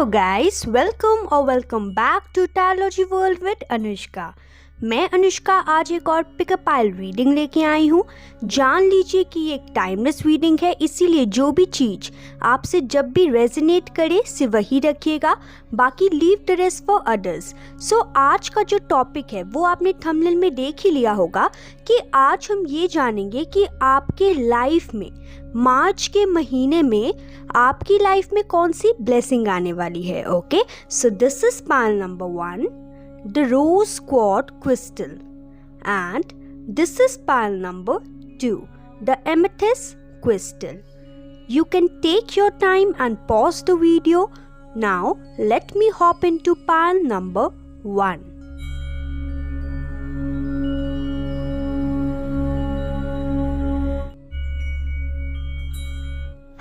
Hello guys, welcome back to टाइलॉजी world with Anushka. मैं अनुष्का आज एक और पिकअप आइल रीडिंग लेके आई हूँ। जान लीजिए कि ये एक टाइमलेस रीडिंग है, इसीलिए जो भी चीज़ आपसे जब भी रेजोनेट करे सिर्फ वही रखिएगा, बाकी leave the rest for others. So आज का जो टॉपिक है वो आपने थंबनेल में देख ही लिया होगा कि आज हम ये जानेंगे कि आपके लाइफ में मार्च के महीने में आपकी लाइफ में कौन सी ब्लेसिंग आने वाली है। Okay, so this is pile number 1, the rose quartz crystal, and this is pile number 2, the amethyst crystal. You can take your time and pause the video. Now let me hop into pile number 1.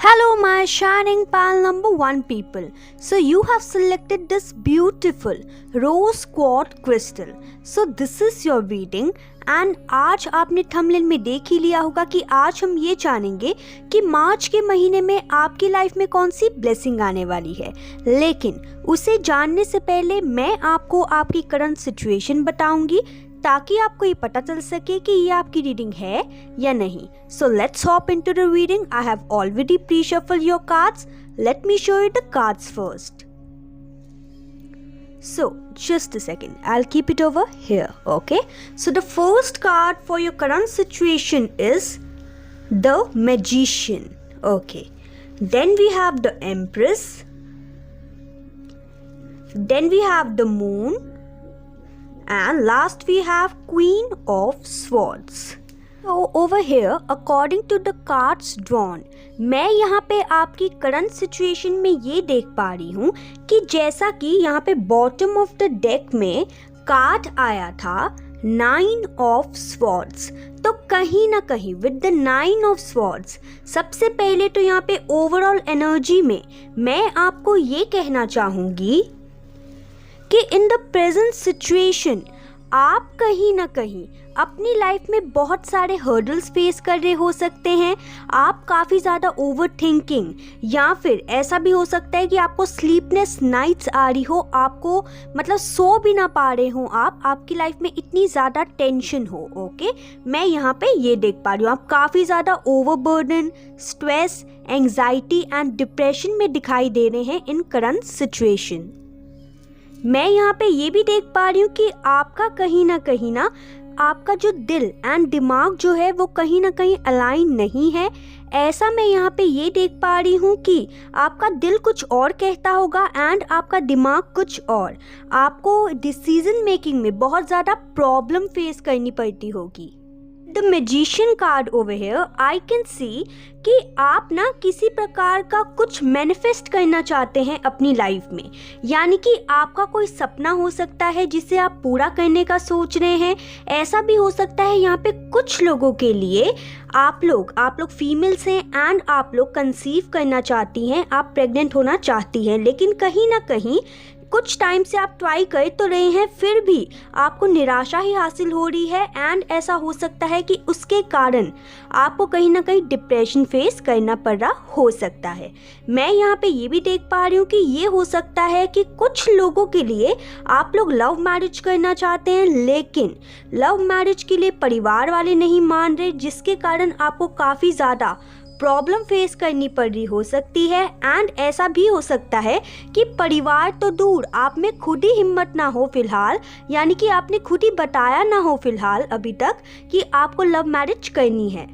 Hello my shining pile number 1 people. So you have selected this beautiful rose quartz crystal. So this is your reading and आज आपने thumbnail में देख ही लिया होगा कि आज हम ये जानेंगे कि मार्च के महीने में आपकी लाइफ में कौन सी ब्लेसिंग आने वाली है। लेकिन उसे जानने से पहले मैं आपको आपकी करंट सिचुएशन बताऊंगी ताकि आपको ये पता चल सके कि ये आपकी रीडिंग है या नहीं। So let's hop into the reading. I have already pre-shuffled your cards. Late me show you the cards first. So just a second, I'll keep it over here. Okay, so the first card for your current situation is the Magician. Okay, then we have the Empress, then we have the Moon, and last we have Queen of Swords. So over here, according to the cards drawn, मैं यहाँ पे आपकी current situation में ये देख पा रही हूँ कि जैसा कि यहाँ पे बॉटम ऑफ द डेक में कार्ड आया था 9 ऑफ स्वॉर्ड्स, तो कहीं ना कहीं विद द 9 ऑफ स्वॉर्ड्स सबसे पहले तो यहाँ पे ओवरऑल एनर्जी में मैं आपको ये कहना चाहूँगी कि इन द प्रेजेंट सिचुएशन आप कहीं ना कहीं अपनी लाइफ में बहुत सारे हर्डल्स फेस कर रहे हो सकते हैं। आप काफ़ी ज़्यादा ओवर थिंकिंग या फिर ऐसा भी हो सकता है कि आपको स्लीपलेस नाइट्स आ रही हो, आपको मतलब सो भी ना पा रहे हो, आपकी लाइफ में इतनी ज़्यादा टेंशन हो। ओके, मैं यहाँ पे ये देख पा रही हूँ आप काफ़ी ज़्यादा overburden, stress, anxiety and depression में दिखाई दे रहे हैं इन करंट सिचुएशन। मैं यहाँ पे ये भी देख पा रही हूँ कि आपका कहीं ना आपका जो दिल एंड दिमाग जो है वो कहीं ना कहीं अलाइन नहीं है। ऐसा मैं यहाँ पे ये देख पा रही हूँ कि आपका दिल कुछ और कहता होगा एंड आपका दिमाग कुछ और। आपको डिसीजन मेकिंग में बहुत ज़्यादा प्रॉब्लम फेस करनी पड़ती होगी। The magician card over here I can see कि आप ना किसी प्रकार का कुछ मैनिफेस्ट करना चाहते हैं अपनी लाइफ में, यानी कि आपका कोई सपना हो सकता है जिसे आप पूरा करने का सोच रहे हैं। ऐसा भी हो सकता है यहाँ पे कुछ लोगों के लिए आप लोग फीमेल्स हैं एंड आप लोग कंसीव करना चाहती हैं, आप प्रेग्नेंट होना चाहती हैं, लेकिन कहीं ना कहीं कुछ टाइम से आप ट्राई कर तो रहे हैं फिर भी आपको निराशा ही हासिल हो रही है एंड ऐसा हो सकता है कि उसके कारण आपको कहीं ना कहीं डिप्रेशन फेस करना पड़ रहा हो सकता है। मैं यहाँ पे ये भी देख पा रही हूँ कि ये हो सकता है कि कुछ लोगों के लिए आप लोग लव मैरिज करना चाहते हैं, लेकिन लव मैरिज के लिए परिवार वाले नहीं मान रहे, जिसके कारण आपको काफ़ी ज़्यादा प्रॉब्लम फेस करनी पड़ रही हो सकती है। एंड ऐसा भी हो सकता है कि परिवार तो दूर, आप में खुद ही हिम्मत ना हो फिलहाल, यानी कि आपने खुद ही बताया ना हो फिलहाल अभी तक कि आपको लव मैरिज करनी है।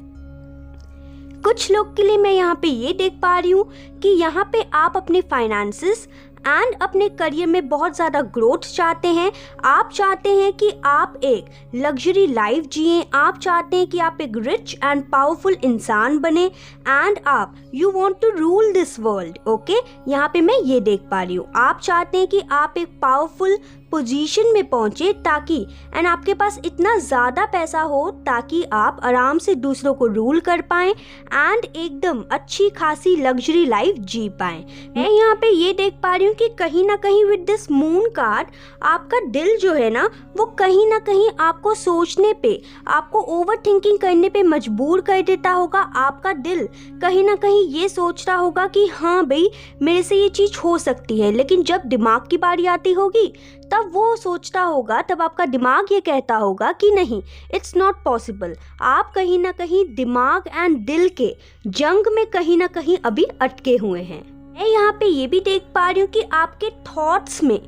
कुछ लोग के लिए मैं यहाँ पे ये देख पा रही हूँ कि यहाँ पे आप अपने फाइनेंसेस एंड अपने करियर में बहुत ज़्यादा ग्रोथ चाहते हैं। आप चाहते हैं कि आप एक लग्जरी लाइफ जिएं, आप चाहते हैं कि आप एक रिच एंड पावरफुल इंसान बने एंड आप you want to rule this world. Okay, यहाँ पे मैं ये देख पा रही हूँ आप चाहते हैं कि आप एक पावरफुल पोजीशन में पहुँचे ताकि एंड आपके पास इतना ज़्यादा पैसा हो ताकि आप आराम से दूसरों को रूल कर पाएँ एंड एकदम अच्छी खासी लग्जरी लाइफ लाइफ जी पाएं। मैं यहाँ पे ये देख पा रही हूँ कि कहीं ना कहीं विद दिस मून कार्ड आपका दिल जो है ना वो कहीं ना कहीं आपको सोचने पे, आपको ओवर थिंकिंग करने पे मजबूर कर देता होगा। आपका दिल कहीं ना कहीं ये सोच रहा होगा कि हाँ भाई मेरे से ये चीज़ हो सकती है, लेकिन जब दिमाग की बारी आती होगी तब वो सोचता होगा, तब आपका दिमाग ये कहता होगा कि नहीं, इट्स नॉट पॉसिबल। आप कहीं ना कहीं दिमाग एंड दिल के जंग में कहीं ना कहीं अभी अटके हुए हैं। मैं यहाँ पे ये भी देख पा रही हूँ कि आपके थॉट्स में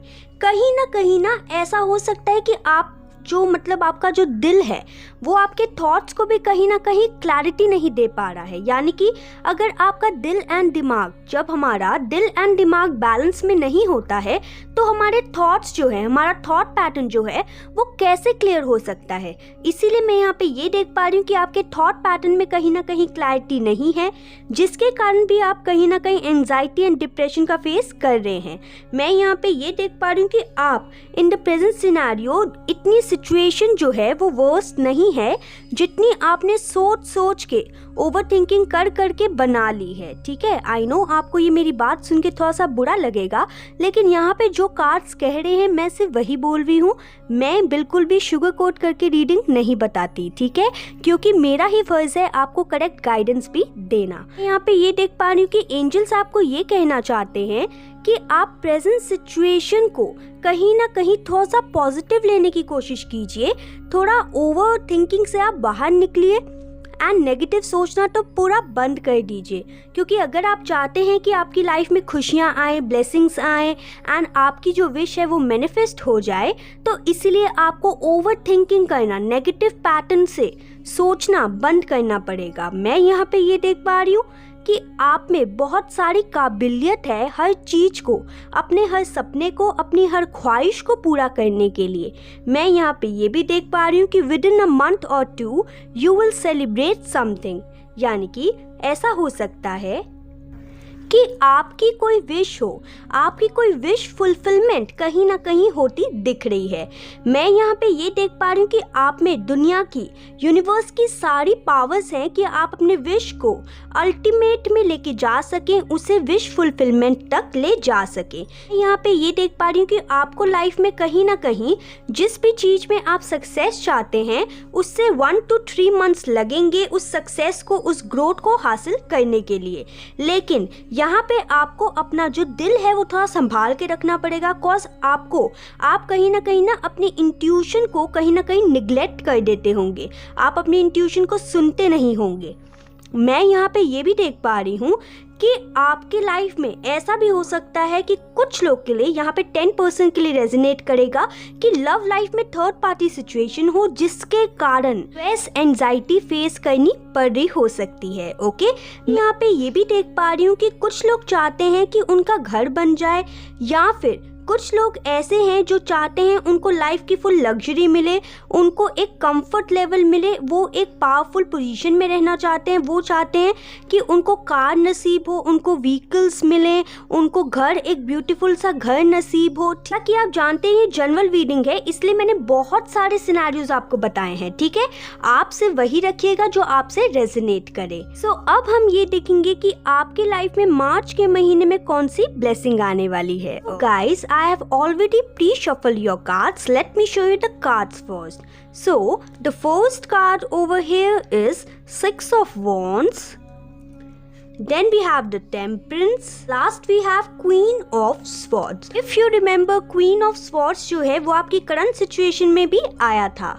कहीं ना ऐसा हो सकता है कि आप जो मतलब आपका जो दिल है वो आपके थॉट्स को भी कहीं ना कहीं क्लैरिटी नहीं दे पा रहा है। यानी कि अगर आपका दिल एंड दिमाग, जब हमारा दिल एंड दिमाग बैलेंस में नहीं होता है तो हमारे थॉट्स जो है, हमारा थॉट पैटर्न जो है वो कैसे क्लियर हो सकता है। इसीलिए मैं यहाँ पे ये देख पा रही हूँ कि आपके थॉट पैटर्न में कहीं ना कहीं क्लैरिटी नहीं है, जिसके कारण भी आप कहीं ना कहीं एंजाइटी एंड डिप्रेशन का फेस कर रहे हैं। मैं यहाँ पे ये देख पा रही हूँ कि आप इन द प्रेजेंट सिनेरियो इतनी सिचुएशन जो है वो वर्स्ट नहीं है जितनी आपने सोच के ओवर थिंकिंग कर के बना ली है। ठीक है, आई नो आपको ये मेरी बात सुन के थोड़ा सा बुरा लगेगा, लेकिन यहाँ पे जो कार्ड्स कह रहे हैं मैं सिर्फ वही बोल रही हूँ। मैं बिल्कुल भी शुगर कोट करके रीडिंग नहीं बताती, ठीक है, क्योंकि मेरा ही फर्ज है आपको करेक्ट गाइडेंस भी देना। यहाँ पे ये देख पा रही हूँ कि एंजल्स आपको ये कहना चाहते हैं कि आप प्रेजेंट सिचुएशन को कहीं ना कहीं थोड़ा सा पॉजिटिव लेने की कोशिश कीजिए। थोड़ा ओवर थिंकिंग से आप बाहर निकलिए एंड नेगेटिव सोचना तो पूरा बंद कर दीजिए, क्योंकि अगर आप चाहते हैं कि आपकी लाइफ में खुशियाँ आए, ब्लेसिंग्स आए एंड आपकी जो विश है वो मैनिफेस्ट हो जाए, तो इसीलिए आपको ओवर थिंकिंग करना, नेगेटिव पैटर्न से सोचना बंद करना पड़ेगा। मैं यहाँ पे ये देख पा रही हूँ कि आप में बहुत सारी काबिलियत है हर चीज़ को, अपने हर सपने को, अपनी हर ख्वाहिश को पूरा करने के लिए। मैं यहाँ पे ये भी देख पा रही हूँ कि विद इन अ मंथ और 2 यू विल सेलिब्रेट समथिंग। यानी कि ऐसा हो सकता है कि आपकी कोई विश हो, आपकी कोई विश फुलफिलमेंट कहीं ना कहीं होती दिख रही है। मैं यहाँ पे ये देख पा रही हूँ कि आप में दुनिया की, यूनिवर्स की सारी पावर्स हैं कि आप अपने विश को अल्टीमेट में लेके जा सकें, उसे विश फुलफिलमेंट तक ले जा सकें। यहाँ पे ये देख पा रही हूँ कि आपको लाइफ में कहीं ना कहीं जिस भी चीज़ में आप सक्सेस चाहते हैं उससे 1 to 3 months लगेंगे उस सक्सेस को, उस ग्रोथ को हासिल करने के लिए। लेकिन यहाँ पे आपको अपना जो दिल है वो थोड़ा संभाल के रखना पड़ेगा, कॉज आप कहीं ना अपनी इंट्यूशन को कहीं ना कहीं निगलेक्ट कर देते होंगे, आप अपनी इंट्यूशन को सुनते नहीं होंगे। मैं यहाँ पे ये भी देख पा रही हूँ कि आपके लाइफ में ऐसा भी हो सकता है कि कुछ लोग के लिए, यहाँ पे 10% के लिए रेजोनेट करेगा कि लव लाइफ में थर्ड पार्टी सिचुएशन हो, जिसके कारण स्ट्रेस, एंजाइटी फेस करनी पड़ रही हो सकती है। ओके, यहाँ पे ये भी देख पा रही हूँ कि कुछ लोग चाहते हैं कि उनका घर बन जाए, या फिर कुछ लोग ऐसे हैं जो चाहते हैं उनको लाइफ की फुल लग्जरी मिले, उनको एक कंफर्ट लेवल मिले, वो एक पावरफुल पोजीशन में रहना चाहते हैं। वो चाहते हैं कि उनको कार नसीब हो, उनको व्हीकल्स मिले, उनको घर, एक ब्यूटीफुल सा घर नसीब हो। ताकि आप जानते हैं ये जनरल रीडिंग है, इसलिए मैंने बहुत सारे सिनेरियोज आपको बताए हैं। ठीक है, आप सिर्फ वही रखिएगा जो आपसे रेजोनेट करे। सो अब हम ये देखेंगे कि आपकी लाइफ में मार्च के महीने में कौन सी ब्लेसिंग आने वाली है। Guys, I have already pre-shuffled your cards. Let me show you the cards first. So, the first card over here is 6 of Wands. Then we have the Temperance. Last we have Queen of Swords. If you remember, Queen of Swords जो है वो आपकी current situation में भी आया था।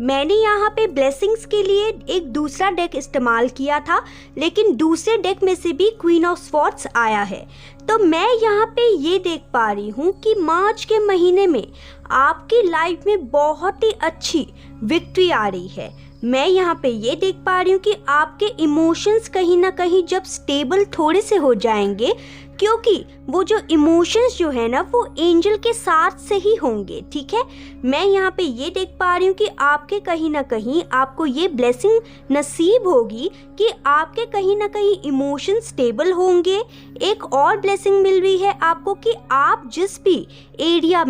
मैंने यहाँ पे ब्लेसिंग्स के लिए एक दूसरा डेक इस्तेमाल किया था, लेकिन दूसरे डेक में से भी क्वीन ऑफ स्वॉर्ड्स आया है। तो मैं यहाँ पे ये देख पा रही हूँ कि मार्च के महीने में आपकी लाइफ में बहुत ही अच्छी विक्ट्री आ रही है। मैं यहाँ पे ये देख पा रही हूँ कि आपके इमोशंस कहीं ना कहीं जब स्टेबल थोड़े से हो जाएंगे, क्योंकि वो जो इमोशंस जो है ना वो एंजल के साथ से ही होंगे। ठीक है, मैं यहाँ पे ये देख पा रही हूँ कि आपके कहीं ना कहीं आपको ये ब्लेसिंग नसीब होगी कि आपके कहीं ना कहीं इमोशंस स्टेबल होंगे। एक और ब्लेसिंग मिल रही है आपको कि आप जिस भी एरिया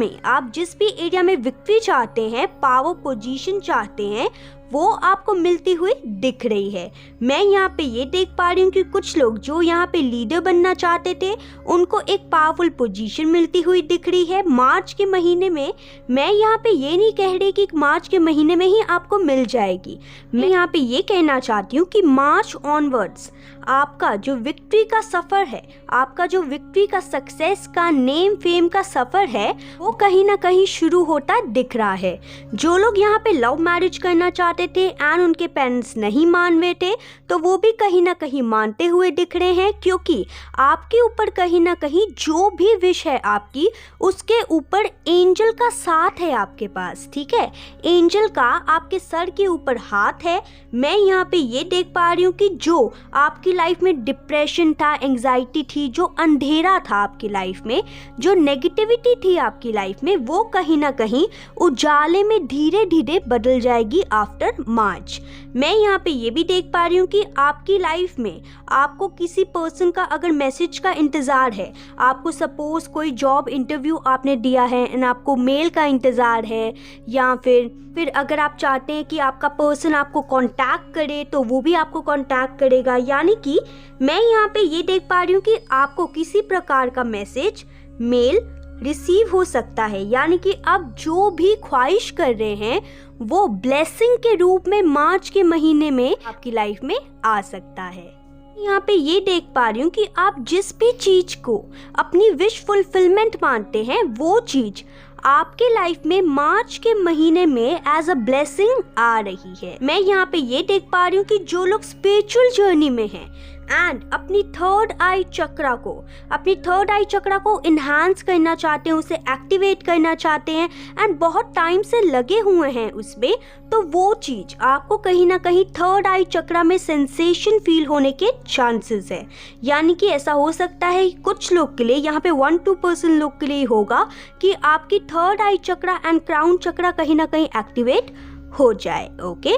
में विक्ट्री चाहते हैं, पावर पोजीशन चाहते हैं, वो आपको मिलती हुई दिख रही है। मैं यहाँ पे ये देख पा रही हूँ कि कुछ लोग जो यहाँ पे लीडर बनना चाहते थे उनको एक पावरफुल पोजीशन मिलती हुई दिख रही है मार्च के महीने में। मैं यहाँ पे ये नहीं कह रही कि मार्च के महीने में ही आपको मिल जाएगी। मैं यहाँ पे ये कहना चाहती हूँ कि मार्च ऑनवर्ड्स आपका जो विक्ट्री का सफ़र है, आपका जो विक्ट्री का सक्सेस का नेम फेम का सफ़र है, वो कहीं ना कहीं शुरू होता दिख रहा है। जो लोग यहाँ पे लव मैरिज करना चाहते थे एंड उनके पेरेंट्स नहीं मान रहे थे, तो वो भी कहीं ना कहीं मानते हुए दिख रहे हैं, क्योंकि आपके ऊपर कहीं ना कहीं जो भी विश है आपकी, उसके ऊपर एंजल का साथ है आपके पास। ठीक है, एंजल का आपके सर के ऊपर हाथ है। मैं यहाँ पे ये देख पा रही हूँ कि जो आपकी लाइफ में डिप्रेशन था, एंजाइटी थी, जो अंधेरा था आपकी लाइफ में, जो नेगेटिविटी थी आपकी लाइफ में, वो कहीं ना कहीं उजाले में धीरे धीरे बदल जाएगी आफ्टर मार्च। मैं यहाँ पे ये भी देख पा रही हूँ कि आपकी लाइफ में आपको किसी पर्सन का अगर मैसेज का इंतज़ार है, आपको सपोज कोई जॉब इंटरव्यू आपने दिया है एंड आपको मेल का इंतज़ार है, या फिर अगर आप चाहते हैं कि आपका पर्सन आपको कांटेक्ट करे तो वो भी आपको कांटेक्ट करेगा। यानी कि मैं यहाँ पे ये देख पा रही हूँ कि आपको किसी प्रकार का मैसेज, मेल रिसीव हो सकता है। यानी कि अब जो भी ख्वाहिश कर रहे हैं वो ब्लेसिंग के रूप में मार्च के महीने में आपकी लाइफ में आ सकता है। यहाँ पे ये देख पा रही हूँ कि आप जिस भी चीज को अपनी विश फुलफिलमेंट मानते हैं, वो चीज आपके लाइफ में मार्च के महीने में एज अ ब्लेसिंग आ रही है। मैं यहाँ पे ये देख पा रही हूँ कि जो लोग स्पिरिचुअल जर्नी में हैं एंड अपनी थर्ड आई चक्रा को इन्हांस करना चाहते हैं, उसे एक्टिवेट करना चाहते हैं एंड बहुत टाइम से लगे हुए हैं उसमें, तो वो चीज़ आपको कहीं ना कहीं थर्ड आई चक्रा में सेंसेशन फील होने के चांसेस है। यानी कि ऐसा हो सकता है कुछ लोग के लिए, यहाँ पे 1-2% लोग के लिए होगा कि आपकी third eye chakra and crown chakra कहीं ना कहीं एक्टिवेट हो जाए। ओके,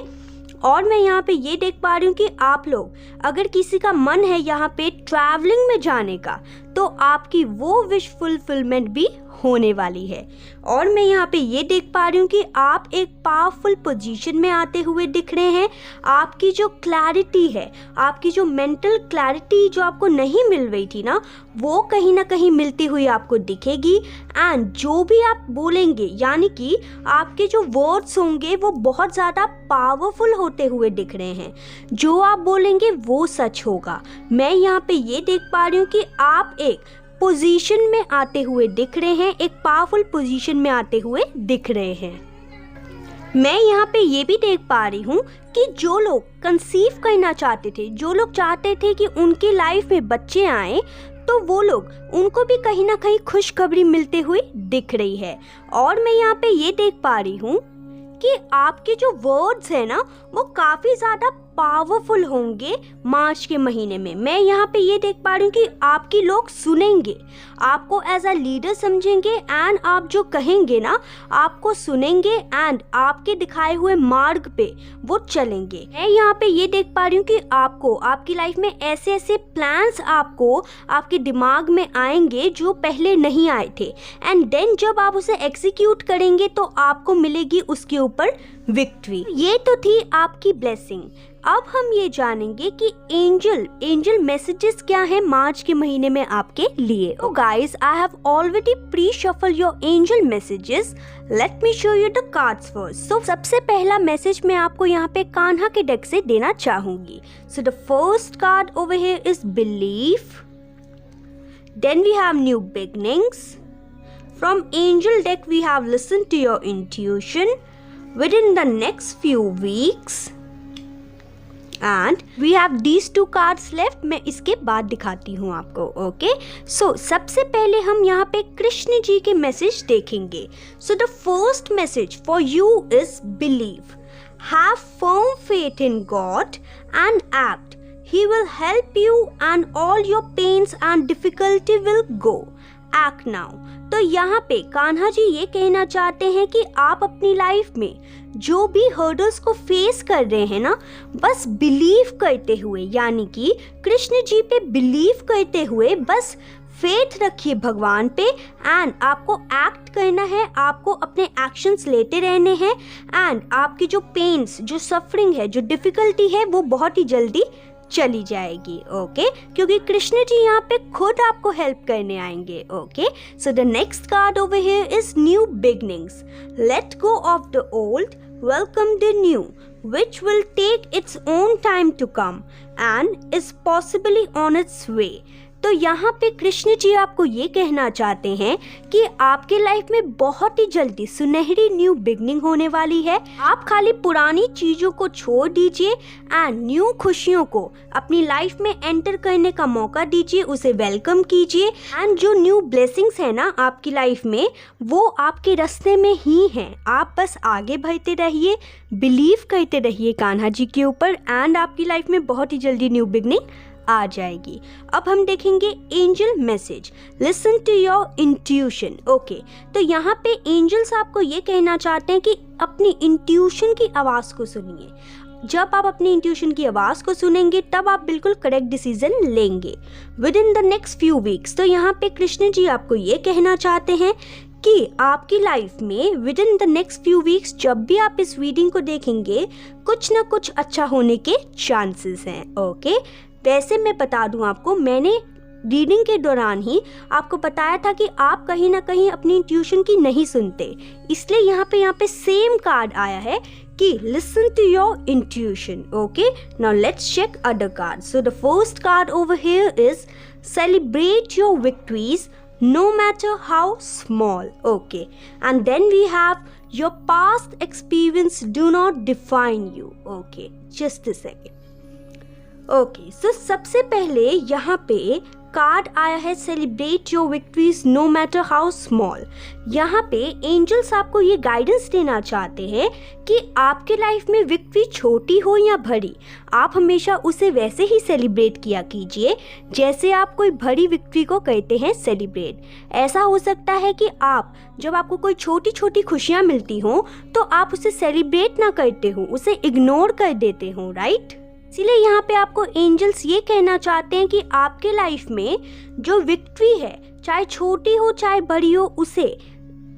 और मैं यहाँ पे ये देख पा रही हूँ कि आप लोग अगर किसी का मन है यहाँ पे ट्रैवलिंग में जाने का, तो आपकी वो विश फुलफिलमेंट भी होने वाली है। और मैं यहाँ पे ये देख पा रही हूँ कि आप एक पावरफुल पोजीशन में आते हुए दिख रहे हैं। आपकी जो क्लैरिटी है, आपकी जो मेंटल क्लैरिटी जो आपको नहीं मिल रही थी ना, वो कहीं ना कहीं मिलती हुई आपको दिखेगी। एंड जो भी आप बोलेंगे, यानी कि आपके जो वर्ड्स होंगे वो बहुत ज़्यादा पावरफुल होते हुए दिख रहे हैं। जो आप बोलेंगे वो सच होगा। मैं यहाँ पे ये देख पा रही हूँ कि आप एक पोजीशन में आते हुए दिख रहे हैं, एक पावरफुल पोजीशन में आते हुए दिख रहे हैं। मैं यहाँ पे ये भी देख पा रही हूँ कि जो लोग कंसीव करना चाहते थे, जो लोग चाहते थे कि उनकी लाइफ में बच्चे आए, तो वो लोग, उनको भी कहीं ना कहीं खुशखबरी मिलते हुए दिख रही है। और मैं यहाँ पे ये देख पा रही हूँ कि आपके जो वर्ड्स है ना, वो काफ़ी ज़्यादा पावरफुल होंगे मार्च के महीने में। मैं यहाँ पे ये देख पा रही हूँ कि आपकी लोग सुनेंगे, आपको एज अ लीडर समझेंगे एंड आप जो कहेंगे ना, आपको सुनेंगे एंड आपके दिखाए हुए मार्ग पे वो चलेंगे। मैं यहाँ पे ये देख पा रही हूँ कि आपको आपकी लाइफ में ऐसे ऐसे प्लान्स आपको आपके दिमाग में आएंगे जो पहले नहीं आए थे, एंड देन जब आप उसे एग्जीक्यूट करेंगे तो आपको मिलेगी उसके ऊपर विक्ट्री। ये तो थी आपकी ब्लेसिंग। अब हम ये जानेंगे कि एंजल मैसेजेस क्या है मार्च के महीने में आपके लिए। तो guys, I have already pre shuffle your angel messages. Let me show you the cards first. So सबसे पहला मैसेज मैं आपको यहाँ पे कान्हा के डेक से देना चाहूंगी। So the first card over here is belief, then we have new beginnings. From angel deck we have listen to your intuition within the next few weeks, and we have these two cards left। मैं इसके बाद दिखाती हूँ आपको। Okay, so सबसे पहले हम यहाँ पे कृष्ण जी के मैसेज देखेंगे। So the first message for you is believe, have firm faith in God and act, he will help you and all your pains and difficulty will go, act now. तो यहाँ पे कान्हा जी ये कहना चाहते हैं कि आप अपनी लाइफ में जो भी हर्डल्स को फेस कर रहे हैं ना, बस बिलीव करते हुए, यानी कि कृष्ण जी पे बिलीव करते हुए बस फेथ रखिए भगवान पे एंड आपको एक्ट करना है, आपको अपने एक्शंस लेते रहने हैं एंड आपकी जो पेन्स, जो सफरिंग है, जो डिफ़िकल्टी है वो बहुत ही जल्दी चली जाएगी। ओके, क्योंकि कृष्ण जी यहाँ पे खुद आपको हेल्प करने आएंगे। Okay, so the next card over here is new beginnings. Let go of the old, welcome the new, which will take its own time to come and is possibly on its way। तो यहाँ पे कृष्ण जी आपको ये कहना चाहते हैं कि आपके लाइफ में बहुत ही जल्दी सुनहरी न्यू बिगनिंग होने वाली है। आप खाली पुरानी चीज़ों को छोड़ दीजिए एंड न्यू खुशियों को अपनी लाइफ में एंटर करने का मौका दीजिए, उसे वेलकम कीजिए एंड जो न्यू ब्लेसिंग्स है ना आपकी लाइफ में वो आपके रास्ते में ही हैं। आप बस आगे बढ़ते रहिए, बिलीव करते रहिए कान्हा जी के ऊपर एंड आपकी लाइफ में बहुत ही जल्दी न्यू बिगनिंग आ जाएगी। अब हम देखेंगे angel message, listen to your intuition. Okay, तो यहाँ पे एंजल्स आपको ये कहना चाहते हैं कि अपनी इंट्यूशन की आवाज़ को सुनिए। जब आप अपनी इंट्यूशन की आवाज़ को सुनेंगे तब आप बिल्कुल करेक्ट डिसीजन लेंगे with in the next few weeks. तो यहाँ पे कृष्ण जी आपको ये कहना चाहते हैं कि आपकी लाइफ में with in the next few weeks जब भी आप इस रीडिंग को देखेंगे कुछ ना कुछ अच्छा होने के चांसेस हैं। ओके, वैसे मैं बता दूं आपको, मैंने रीडिंग के दौरान ही आपको बताया था कि आप कहीं ना कहीं अपनी इंट्यूशन की नहीं सुनते, इसलिए यहाँ पे सेम कार्ड आया है कि listen to your intuition. Okay, now let's check other card. So the first card over here is celebrate your victories no matter how small। Okay, and then we have your past experience do not define you। Okay, just a second। Okay, so सबसे पहले यहाँ पे card आया है celebrate your victories no matter how small. यहाँ पे angels आपको ये गाइडेंस देना चाहते हैं कि आपके लाइफ में विक्ट्री छोटी हो या बड़ी, आप हमेशा उसे वैसे ही सेलिब्रेट किया कीजिए जैसे आप कोई बड़ी विक्ट्री को कहते हैं सेलिब्रेट। ऐसा हो सकता है कि आप जब आपको कोई छोटी छोटी खुशियाँ मिलती हों तो आप उसे सेलिब्रेट ना करते हो, उसे इग्नोर कर देते हो, राइट। इसीलिए यहाँ पे आपको एंजल्स ये कहना चाहते हैं कि आपके लाइफ में जो विक्ट्री है, चाहे छोटी हो चाहे बड़ी हो, उसे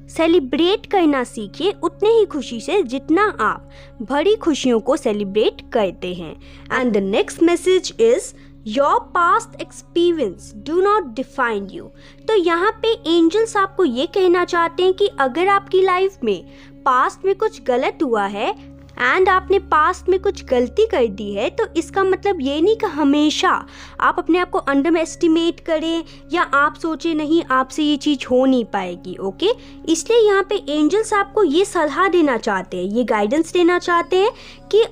सेलिब्रेट करना सीखिए उतने ही खुशी से जितना आप बड़ी खुशियों को सेलिब्रेट करते हैं। And the next message is your past experience do not define you. तो यहाँ पे एंजल्स आपको ये कहना चाहते हैं कि अगर आपकी लाइफ में पास्ट में कुछ गलत हुआ है एंड आपने पास्ट में कुछ गलती कर दी है तो इसका मतलब ये नहीं कि हमेशा आप अपने आप को अंडर एस्टिमेट करें या आप सोचें नहीं आपसे ये चीज़ हो नहीं पाएगी। ओके, इसलिए यहाँ पे एंजल्स आपको ये सलाह देना चाहते हैं, ये गाइडेंस देना चाहते हैं कि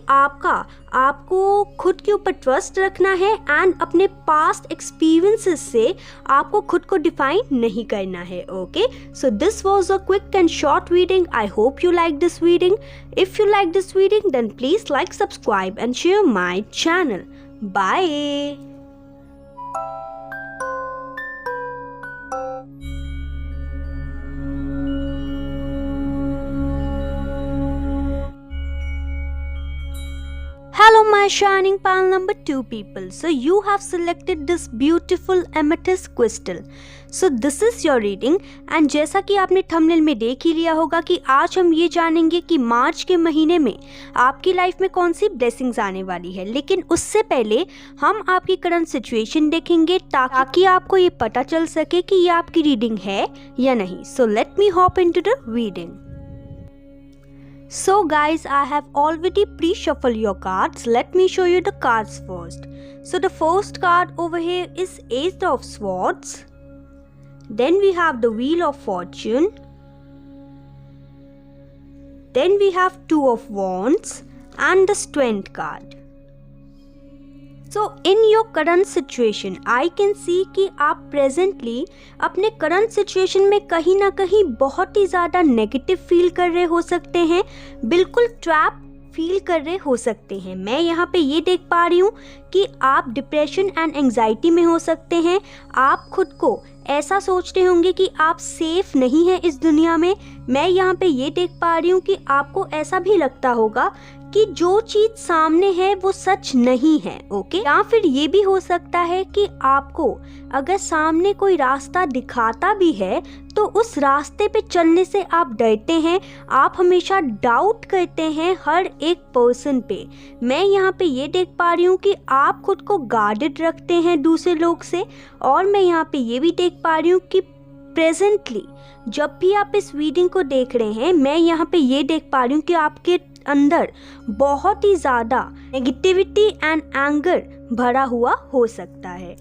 आपको खुद के ऊपर ट्रस्ट रखना है एंड अपने पास्ट एक्सपीरियंसेस से आपको खुद को डिफाइन नहीं करना है। Okay, so this was a quick and short reading. I hope you like this reading. If you like this reading, then please like, subscribe and share my channel. Bye. Hello my shining pal number 2 people. So you have selected this beautiful amethyst crystal. So this is your reading and जैसा कि आपने thumbnail में देख ही लिया होगा कि आज हम ये जानेंगे कि मार्च के महीने में आपकी लाइफ में कौन सी ब्लेसिंग्स आने वाली है। लेकिन उससे पहले हम आपकी करंट सिचुएशन देखेंगे ताकि आपको ये पता चल सके कि ये आपकी रीडिंग है या नहीं। So let me hop into the reading. So guys, I have already pre-shuffled your cards. Let me show you the cards first. So the first card over here is Ace of Swords. Then we have the Wheel of Fortune. Then we have Two of Wands and the Strength card. So in your current situation, I can see कि आप presently अपने current situation में कहीं ना कहीं बहुत ही ज़्यादा negative feel कर रहे हो सकते हैं, बिल्कुल ट्रैप फील कर रहे हो सकते हैं। मैं यहाँ पे ये देख पा रही हूँ कि आप डिप्रेशन एंड एंजाइटी में हो सकते हैं। आप खुद को ऐसा सोचते होंगे कि आप सेफ नहीं हैं इस दुनिया में। मैं यहाँ पे ये देख पा रही हूँ कि आपको ऐसा भी लगता होगा कि जो चीज सामने है वो सच नहीं है। ओके, या फिर ये भी हो सकता है कि आपको अगर सामने कोई रास्ता दिखाता भी है तो उस रास्ते पे चलने से आप डरते हैं, आप हमेशा डाउट करते हैं हर एक पर्सन पे। मैं यहाँ पे ये देख पा रही हूँ कि आप खुद को गार्डेड रखते हैं दूसरे लोग से, और मैं यहाँ पे ये भी देख पा रही हूँ कि प्रेजेंटली जब भी आप इस रीडिंग को देख रहे हैं, मैं यहाँ पे ये देख पा रही हूँ कि आपके अंदर बहुत ही ज़्यादा नेगेटिविटी एंड एंगर भरा हुआ हो सकता है।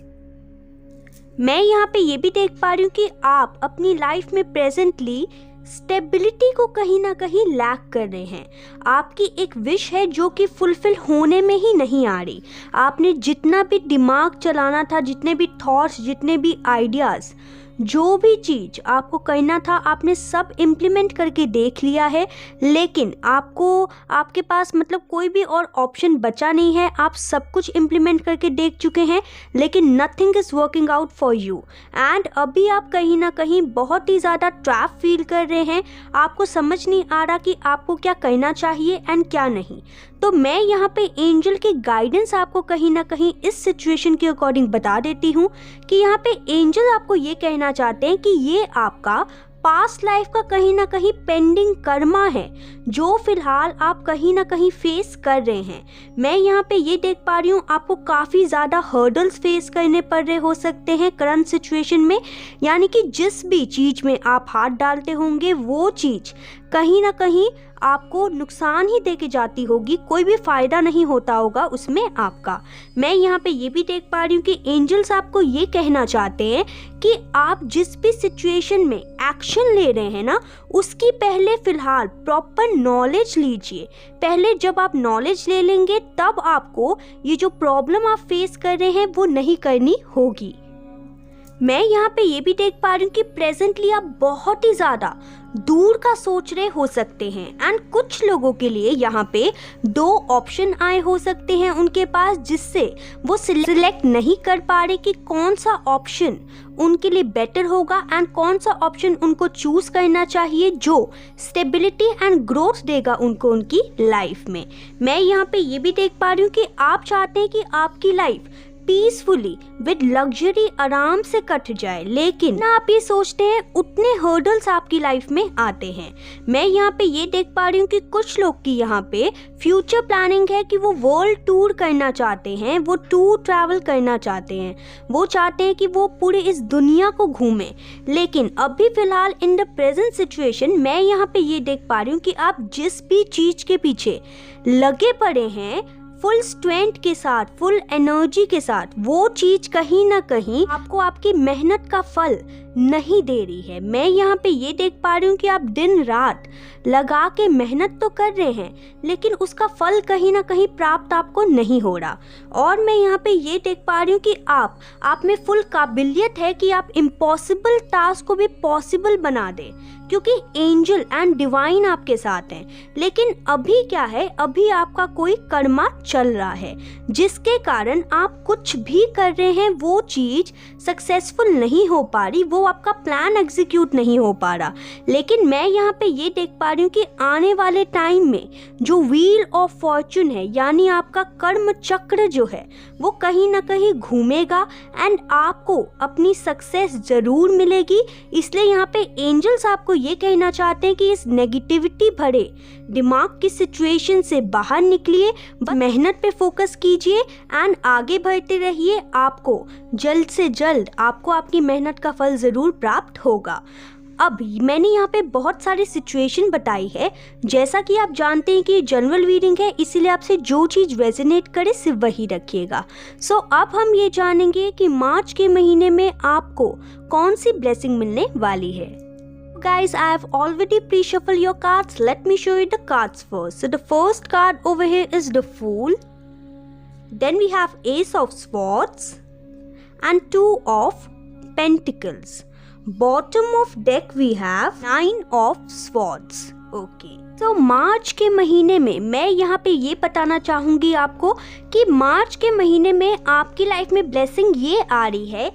मैं यहाँ पे ये भी देख पा रही हूँ कि आप अपनी लाइफ में प्रेजेंटली स्टेबिलिटी को कहीं ना कहीं लैक कर रहे हैं। आपकी एक विश है जो कि फुलफिल होने में ही नहीं आ रही। आपने जितना भी दिमाग चलाना था, जितने भी थॉट्स, जितने भी आइडियाज़, जो भी चीज़ आपको करना था, आपने सब इम्प्लीमेंट करके देख लिया है, लेकिन आपके पास मतलब कोई भी और ऑप्शन बचा नहीं है। आप सब कुछ इम्प्लीमेंट करके देख चुके हैं, लेकिन nothing is working out for you. And अभी आप कहीं ना कहीं बहुत ही ज़्यादा ट्रैप फील कर रहे हैं। आपको समझ नहीं आ रहा कि आपको क्या करना चाहिए एंड क्या नहीं। तो मैं यहाँ पे एंजल के गाइडेंस आपको कहीं ना कहीं इस सिचुएशन के अकॉर्डिंग बता देती हूँ कि यहाँ पे एंजल आपको ये कहना चाहते हैं कि ये आपका पास्ट लाइफ का कहीं ना कहीं पेंडिंग कर्मा है जो फिलहाल आप कहीं ना कहीं फेस कर रहे हैं। मैं यहाँ पे ये देख पा रही हूँ आपको काफ़ी ज़्यादा हर्डल्स फेस करने पड़ रहे हो सकते हैं करंट सिचुएशन में, यानी कि जिस भी चीज़ में आप हाथ डालते होंगे वो चीज़ कहीं ना कहीं आपको नुकसान ही देके जाती होगी, कोई भी फ़ायदा नहीं होता होगा उसमें आपका। मैं यहाँ पे ये भी देख पा रही हूँ कि एंजल्स आपको ये कहना चाहते हैं कि आप जिस भी सिचुएशन में एक्शन ले रहे हैं ना, उसकी पहले फ़िलहाल प्रॉपर नॉलेज लीजिए। पहले जब आप नॉलेज ले लेंगे तब आपको ये जो प्रॉब्लम आप फेस कर रहे हैं वो नहीं करनी होगी। मैं यहाँ पे ये भी देख पा रही हूँ कि प्रेजेंटली आप बहुत ही ज़्यादा दूर का सोच रहे हो सकते हैं, एंड कुछ लोगों के लिए यहाँ पे 2 ऑप्शन आए हो सकते हैं उनके पास, जिससे वो सिलेक्ट नहीं कर पा रहे कि कौन सा ऑप्शन उनके लिए बेटर होगा एंड कौन सा ऑप्शन उनको चूज करना चाहिए जो स्टेबिलिटी एंड ग्रोथ देगा उनको उनकी लाइफ में। मैं यहाँ पे ये भी देख पा रही हूँ कि आप चाहते हैं कि आपकी लाइफ पीसफुली विद लग्जरी आराम से कट जाए, लेकिन ना आप ये सोचते हैं उतने हर्डल्स आपकी लाइफ में आते हैं। मैं यहाँ पे ये देख पा रही हूँ कि कुछ लोग की यहाँ पे फ्यूचर प्लानिंग है कि वो वर्ल्ड टूर करना चाहते हैं, वो टूर ट्रैवल करना चाहते हैं, वो चाहते हैं कि वो पूरी इस दुनिया को घूमें। लेकिन अभी फिलहाल इन द प्रेजेंट सिचुएशन मैं यहाँ पे ये देख पा रही हूँ कि आप जिस भी चीज़ के पीछे लगे पड़े हैं फुल स्ट्रेंथ के साथ, फुल एनर्जी के साथ, वो चीज़ कहीं ना कहीं आपको आपकी मेहनत का फल नहीं दे रही है। मैं यहाँ पे ये देख पा रही हूँ कि आप दिन रात लगा के मेहनत तो कर रहे हैं, लेकिन उसका फल कहीं ना कहीं प्राप्त आपको नहीं हो रहा। और मैं यहाँ पे ये देख पा रही हूँ कि आप में फुल काबिलियत है कि आप इम्पॉसिबल टास्क को भी पॉसिबल बना दें, क्योंकि एंजल एंड डिवाइन आपके साथ हैं। लेकिन अभी क्या है, अभी आपका कोई कर्मा चल रहा है जिसके कारण आप कुछ भी कर रहे हैं वो चीज़ सक्सेसफुल नहीं हो पा रही, वो आपका प्लान एग्जीक्यूट नहीं हो पा रहा। लेकिन मैं यहाँ पे ये देख पा रही हूँ कि आने वाले टाइम में जो व्हील ऑफ फॉर्चून है, यानी आपका कर्म चक्र जो है, वो कहीं ना कहीं घूमेगा एंड आपको अपनी सक्सेस ज़रूर मिलेगी। इसलिए यहाँ पे एंजल्स आपको ये कहना चाहते हैं कि इस नेगेटिविटी भरे दिमाग की सिचुएशन से बाहर निकलिए, मेहनत पे फोकस कीजिए एंड आगे बढ़ते रहिए। आपको जल्द से जल्द आपको आपकी मेहनत का फल ज़रूर प्राप्त होगा। अब मैंने यहाँ पे बहुत सारी सिचुएशन बताई है, जैसा कि आप जानते हैं कि ये जनरल रीडिंग है, इसीलिए आपसे जो चीज़ रेजोनेट करे सिर्फ वही रखिएगा। सो अब हम ये जानेंगे कि मार्च के महीने में आपको कौन सी ब्लेसिंग मिलने वाली है। Guys, I have already pre-shuffled your cards. Let me show you the cards first. So the first card over here is the Fool. Then we have Ace of Swords and 2 of Pentacles. Bottom of deck we have 9 of Swords. Okay. तो मार्च के महीने में मैं यहाँ पे ये बताना चाहूँगी आपको कि मार्च के महीने में आपकी लाइफ में ब्लेसिंग ये आ रही है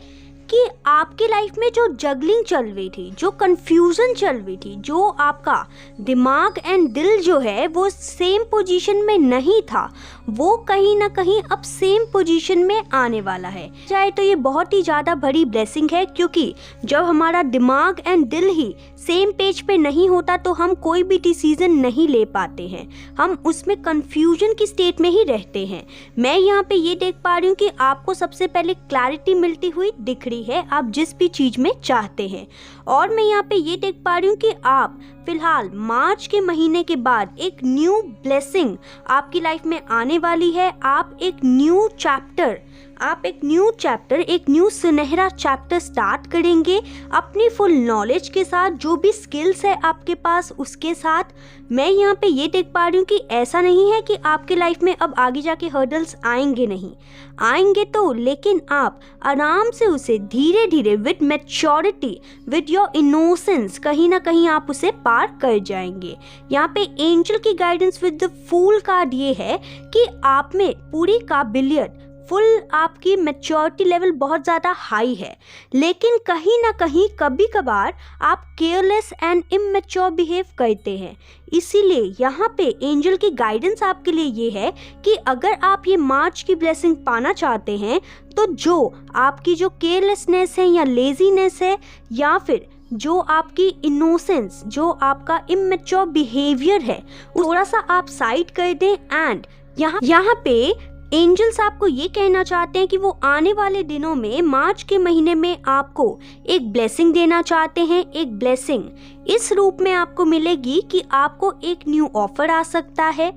कि आपकी लाइफ में जो जगलिंग चल रही थी, जो कंफ्यूजन चल रही थी, जो आपका दिमाग एंड दिल जो है वो सेम पोजीशन में नहीं था, वो कहीं ना कहीं अब सेम पोजीशन में आने वाला है। चाहे तो ये बहुत ही ज़्यादा बड़ी ब्लेसिंग है, क्योंकि जब हमारा दिमाग एंड दिल ही सेम पेज पे नहीं होता तो हम कोई भी डिसीजन नहीं ले पाते हैं, हम उसमें कंफ्यूजन की स्टेट में ही रहते हैं। मैं यहाँ पे ये देख पा रही हूँ कि आपको सबसे पहले क्लैरिटी मिलती हुई दिख रही है आप जिस भी चीज़ में चाहते हैं, और मैं यहाँ पे ये देख पा रही हूँ कि आप फिलहाल मार्च के महीने के बाद एक न्यू ब्लेसिंग आपकी लाइफ में आने वाली है। आप एक न्यू चैप्टर, एक न्यू सुनहरा चैप्टर स्टार्ट करेंगे अपनी फुल नॉलेज के साथ, जो भी स्किल्स है आपके पास उसके साथ। मैं यहाँ पे ये देख पा रही हूँ कि ऐसा नहीं है कि आपके लाइफ में अब आगे जाके हर्डल्स आएंगे नहीं, आएंगे तो, लेकिन आप आराम से उसे धीरे धीरे with maturity, with your innocence, कहीं ना कहीं आप उसे पार कर जाएंगे। यहाँ पे एंजल की guidance with the fool card ये है कि आप में पूरी काबिलियत, फुल आपकी मैच्योरिटी लेवल बहुत ज़्यादा हाई है, लेकिन कहीं ना कहीं कभी कभार आप केयरलेस एंड इमैच्योर बिहेव करते हैं। इसीलिए यहाँ पे एंजल की गाइडेंस आपके लिए ये है कि अगर आप ये मार्च की ब्लेसिंग पाना चाहते हैं तो जो आपकी जो केयरलेसनेस है या लेजीनेस है, या फिर जो आपकी इनोसेंस, जो आपका इमैच्योर बिहेवियर है, थोड़ा सा आप साइड कर दें। एंड यहाँ पे एंजल्स आपको ये कहना चाहते हैं कि वो आने वाले दिनों में, मार्च के महीने में आपको एक ब्लेसिंग देना चाहते हैं। एक ब्लेसिंग इस रूप में आपको मिलेगी कि आपको एक न्यू ऑफर आ सकता है,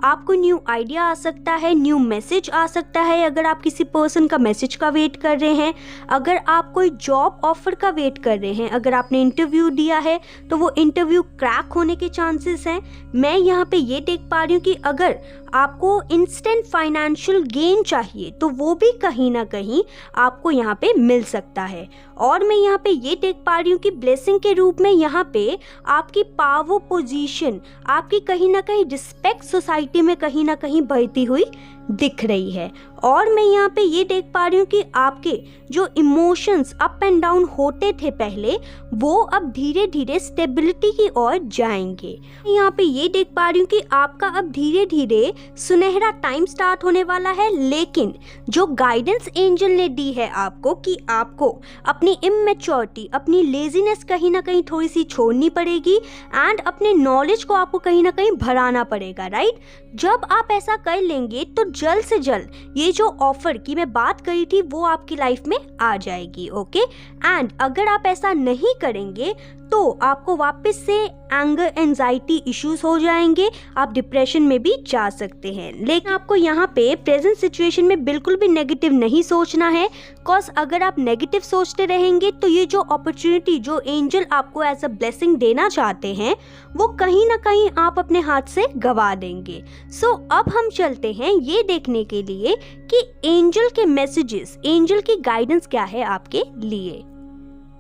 आपको न्यू आइडिया आ सकता है, न्यू मैसेज आ सकता है। अगर आप किसी पर्सन का मैसेज का वेट कर रहे हैं, अगर आप कोई जॉब ऑफर का वेट कर रहे हैं, अगर आपने इंटरव्यू दिया है तो वो इंटरव्यू क्रैक होने के चांसेस हैं। मैं यहाँ पे ये देख पा रही हूँ कि अगर आपको इंस्टेंट फाइनेंशियल गेन चाहिए तो वो भी कहीं ना कहीं आपको यहाँ पे मिल सकता है। और मैं यहाँ पे ये देख पा रही हूँ कि ब्लेसिंग के रूप में यहाँ पे आपकी पावर पोजीशन, आपकी कहीं ना कहीं रिस्पेक्ट सोसाइटी में कहीं ना कहीं बढ़ती हुई दिख रही है। और मैं यहाँ पे ये देख पा रही हूँ कि आपके जो इमोशंस अप एंड डाउन होते थे पहले, वो अब धीरे धीरे स्टेबिलिटी की ओर जाएंगे। यहाँ पे ये देख पा रही हूँ कि आपका अब धीरे धीरे सुनहरा टाइम स्टार्ट होने वाला है। लेकिन जो गाइडेंस एंजल ने दी है आपको कि आपको अपनी इमैच्योरिटी, अपनी लेजीनेस कहीं ना कहीं थोड़ी सी छोड़नी पड़ेगी एंड अपने नॉलेज को आपको कहीं ना कहीं भराना पड़ेगा, राइट। जब आप ऐसा कर लेंगे तो जल्द से जल्द ये जो ऑफर की मैं बात करी थी वो आपकी लाइफ में आ जाएगी, ओके। एंड अगर आप ऐसा नहीं करेंगे तो आपको वापस से एंगर, एंजाइटी इश्यूज हो जाएंगे, आप डिप्रेशन में भी जा सकते हैं। लेकिन आपको यहाँ पे प्रेजेंट सिचुएशन में बिल्कुल भी नेगेटिव नहीं सोचना है, बिकॉज अगर आप नेगेटिव सोचते रहेंगे तो ये जो अपॉर्चुनिटी जो एंजल आपको एज अ ब्लेसिंग देना चाहते हैं वो कहीं ना कहीं आप अपने हाथ से गवा देंगे। सो अब हम चलते हैं ये देखने के लिए कि एंजल के मैसेजेस, एंजल की गाइडेंस क्या है आपके लिए।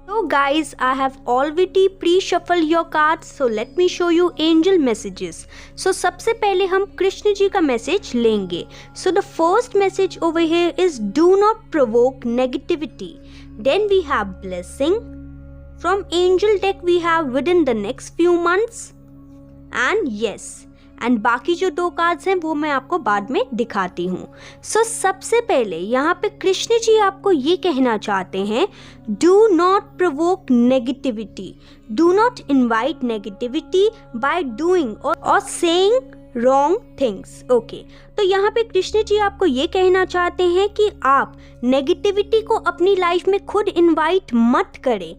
So guys, I have already pre-shuffled your cards, so let me show you angel messages. So सबसे पहले हम कृष्ण जी का मैसेज लेंगे. So the first message over here is do not provoke negativity. Then we have blessing. From angel deck we have within the next few months. And yes. And बाकी जो दो cards हैं वो मैं आपको बाद में दिखाती हूँ. सो सबसे पहले यहाँ पे कृष्ण जी आपको ये कहना चाहते हैं, do not provoke negativity, do not invite negativity by doing और सेइंग रॉन्ग थिंग्स. ओके, तो यहाँ पे कृष्ण जी आपको ये कहना चाहते हैं कि आप नेगेटिविटी को अपनी लाइफ में खुद इनवाइट मत करें.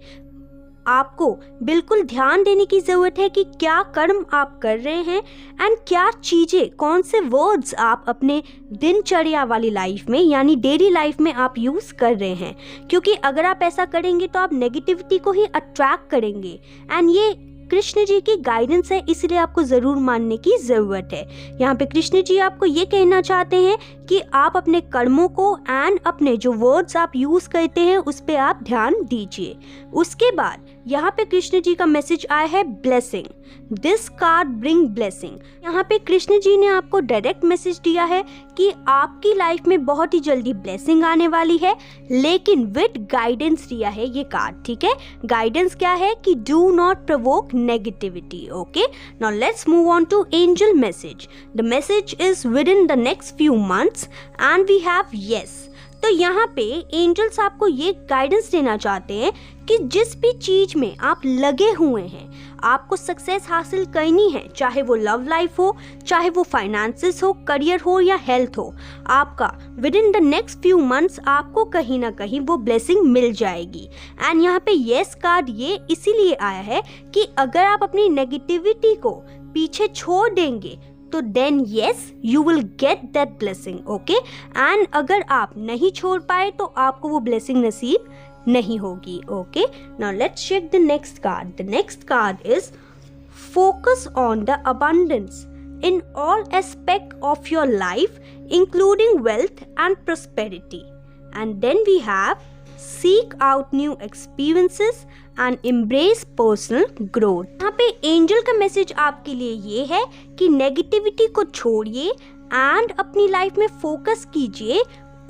आपको बिल्कुल ध्यान देने की ज़रूरत है कि क्या कर्म आप कर रहे हैं एंड क्या चीज़ें, कौन से वर्ड्स आप अपने दिनचर्या वाली लाइफ में यानी डेली लाइफ में आप यूज़ कर रहे हैं. क्योंकि अगर आप ऐसा करेंगे तो आप नेगेटिविटी को ही अट्रैक्ट करेंगे एंड ये कृष्ण जी की गाइडेंस है, इसलिए आपको ज़रूर मानने की ज़रूरत है। यहाँ पे कृष्ण जी आपको ये कहना चाहते हैं कि आप अपने कर्मों को एंड अपने जो वर्ड्स आप यूज़ करते हैं उस पर आप ध्यान दीजिए। उसके बाद यहाँ पे कृष्ण जी का मैसेज आया है blessing, this card bring blessing. यहाँ पे कृष्ण जी ने आपको डायरेक्ट मैसेज दिया है कि आपकी लाइफ में बहुत ही जल्दी ब्लेसिंग आने वाली है, लेकिन विद गाइडेंस दिया है ये कार्ड, ठीक है। गाइडेंस क्या है कि do not provoke negativity. Okay, now let's move on to angel message. The message is within the next few months and we have yes. तो यहाँ पे एंजल्स आपको ये गाइडेंस देना चाहते हैं कि जिस भी चीज में आप लगे हुए हैं, आपको सक्सेस हासिल करनी है, चाहे वो लव लाइफ हो, चाहे वो फाइनेंसेस हो, करियर हो या हेल्थ हो, आपका with in the next few months आपको कहीं ना कहीं वो ब्लेसिंग मिल जाएगी। एंड यहाँ पे येस कार्ड ये इसीलिए आया है कि अगर आप अपनी नेगेटिविटी को पीछे छोड़ देंगे तो then yes you will get that blessing. Okay, and अगर आप नहीं छोड़ पाए तो आपको वो ब्लेसिंग नसीब नहीं होगी। Okay, now let's check the next card. The next card is focus on the abundance in all aspects of your life including wealth and prosperity. And then we have seek out new experiences and embrace personal growth. यहाँ पे angel का message आपके लिए ये है कि negativity को छोड़िए एंड अपनी लाइफ में फोकस कीजिए,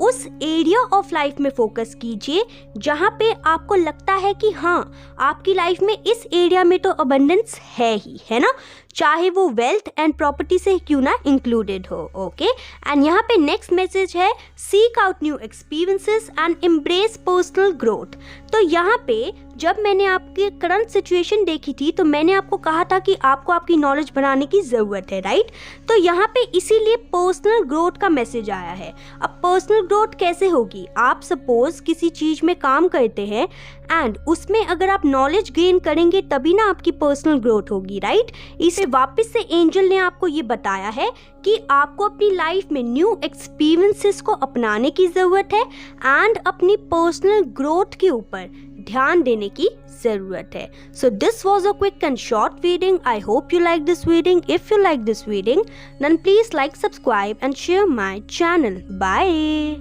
उस एरिया ऑफ लाइफ में फोकस कीजिए जहाँ पे आपको लगता है कि हाँ आपकी लाइफ में इस एरिया में तो अबंडेंस है ही, है ना, चाहे वो वेल्थ एंड प्रॉपर्टी से क्यों ना इंक्लूडेड हो। ओके, एंड यहाँ पे नेक्स्ट मैसेज है seek out new experiences and embrace personal growth. तो यहाँ पे जब मैंने आपकी करंट सिचुएशन देखी थी तो मैंने आपको कहा था कि आपको आपकी नॉलेज बढ़ाने की ज़रूरत है, राइट। तो यहाँ पे इसीलिए पर्सनल ग्रोथ का मैसेज आया है। अब पर्सनल ग्रोथ कैसे होगी? आप सपोज किसी चीज़ में काम करते हैं एंड उसमें अगर आप नॉलेज गेन करेंगे तभी ना आपकी पर्सनल ग्रोथ होगी, राइट। इसे वापस से एंजल ने आपको ये बताया है कि आपको अपनी लाइफ में न्यू एक्सपीरियंसेस को अपनाने की ज़रूरत है एंड अपनी पर्सनल ग्रोथ के ऊपर ध्यान देने की ज़रूरत है। So this was a quick and short reading. I hope you like this reading. If you like this reading then please like, subscribe and share my channel. Bye.